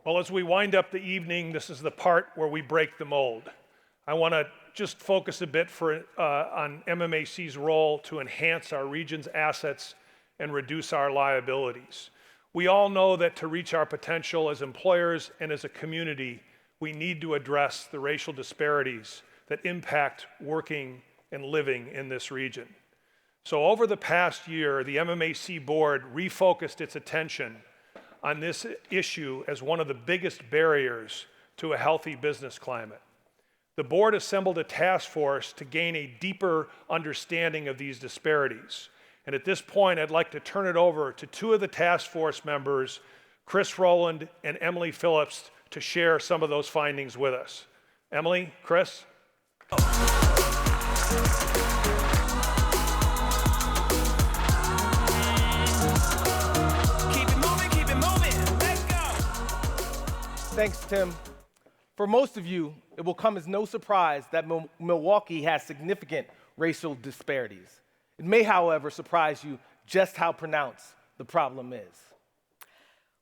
Well, as we wind up the evening, this is the part where we break the mold. I want to just focus a bit on MMAC's role to enhance our region's assets and reduce our liabilities. We all know that to reach our potential as employers and as a community, we need to address the racial disparities that impact working and living in this region. So over the past year, the MMAC board refocused its attention on this issue as one of the biggest barriers to a healthy business climate. The board assembled a task force to gain a deeper understanding of these disparities. And at this point, I'd like to turn it over to two of the task force members, Chris Rowland and Emily Phillips, to share some of those findings with us. Emily, Chris? Thanks, Tim. For most of you, it will come as no surprise that Milwaukee has significant racial disparities. It may, however, surprise you just how pronounced the problem is.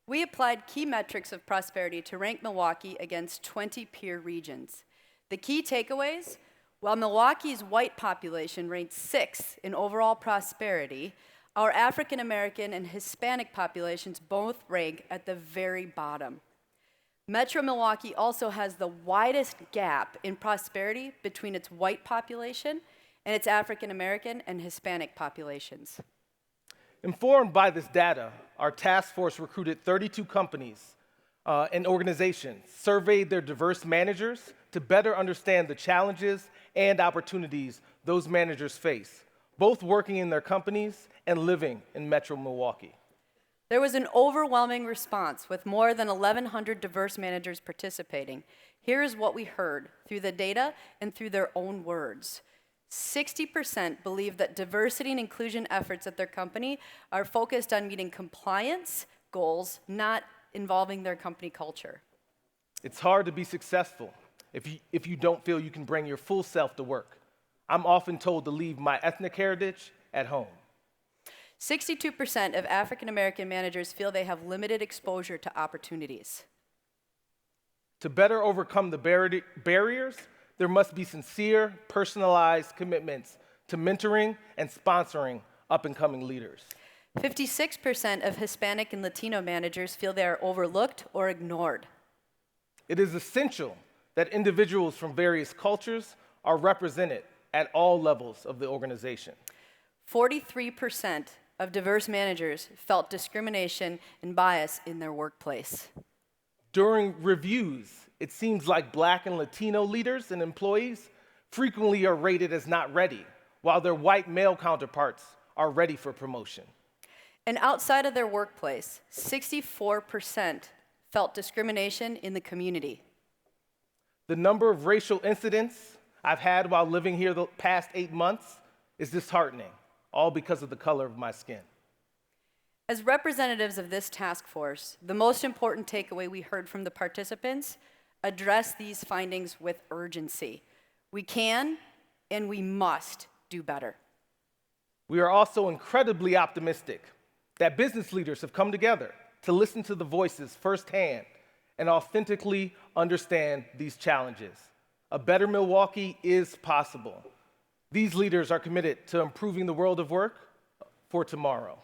We applied key metrics of prosperity to rank Milwaukee against 20 peer regions. The key takeaways: while Milwaukee's white population ranked 6th in overall prosperity, our African American and Hispanic populations both rank at the very bottom. Metro Milwaukee also has the widest gap in prosperity between its white population and its African American and Hispanic populations. Informed by this data, our task force recruited 32 companies and organizations, surveyed their diverse managers to better understand the challenges and opportunities those managers face, both working in their companies and living in Metro Milwaukee. There was an overwhelming response with more than 1,100 diverse managers participating. Here is what we heard through the data and through their own words. 60% believe that diversity and inclusion efforts at their company are focused on meeting compliance goals, not involving their company culture. It's hard to be successful if you don't feel you can bring your full self to work. I'm often told to leave my ethnic heritage at home. 62% of African American managers feel they have limited exposure to opportunities. To better overcome the barriers, there must be sincere, personalized commitments to mentoring and sponsoring up-and-coming leaders. 56% of Hispanic and Latino managers feel they are overlooked or ignored. It is essential that individuals from various cultures are represented at all levels of the organization. 43% of diverse managers felt discrimination and bias in their workplace. During reviews, it seems like Black and Latino leaders and employees frequently are rated as not ready, while their white male counterparts are ready for promotion. And outside of their workplace, 64% felt discrimination in the community. The number of racial incidents I've had while living here the past 8 months is disheartening, all because of the color of my skin. As representatives of this task force, the most important takeaway we heard from the participants: address these findings with urgency. We can and we must do better. We are also incredibly optimistic that business leaders have come together to listen to the voices firsthand and authentically understand these challenges. A better Milwaukee is possible. These leaders are committed to improving the world of work for tomorrow.